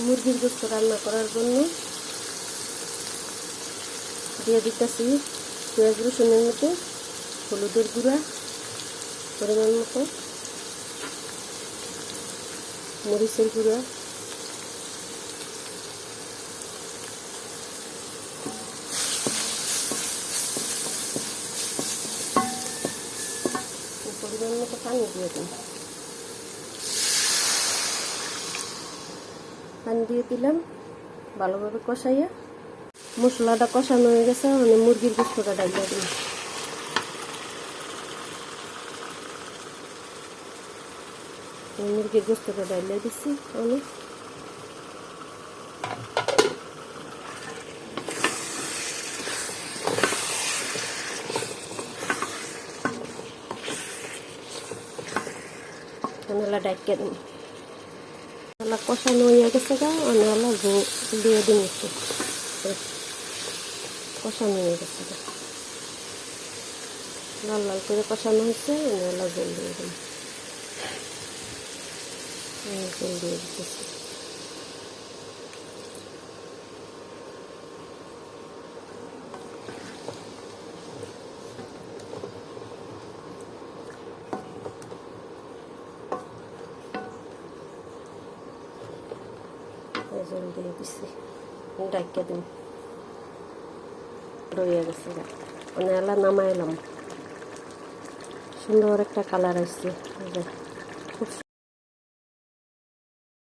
মুরগির গোস্ত রান্না করার জন্য দিয়ে দিতেছি পেঁয়াজ রসুনের মতো, হলুদের গুঁড়া পরিমাণ মতো, মরিচের গুঁড়া, পরিমাণ মতো পানি দিয়ে দিন। পানি দিয়ে দিলাম, ভালোভাবে কষাইয়া মশলাটা কষানো হয়ে গেছে। মানে মুরগির গোস্তটা ডাইলা দিন। মুরগির গোস্তটা ডাইলা দিচ্ছি আমি। অনেলা ডাইকা দিন, অনেলা কষানো হয়ে গেছে গা। অনেলা দিয়ে দিন, একটু কষানো হয়ে গেছে গা, লাল লাল করে কষানো হয়েছে। অনেলা জল দিয়ে দিন, জল দিয়ে দিতেছি। জল দিয়ে দিচ্ছি, ডাইকা দিন। রয়ে গেছে গা, অনেলা নামাইলাম। সুন্দর একটা কালার আসছে।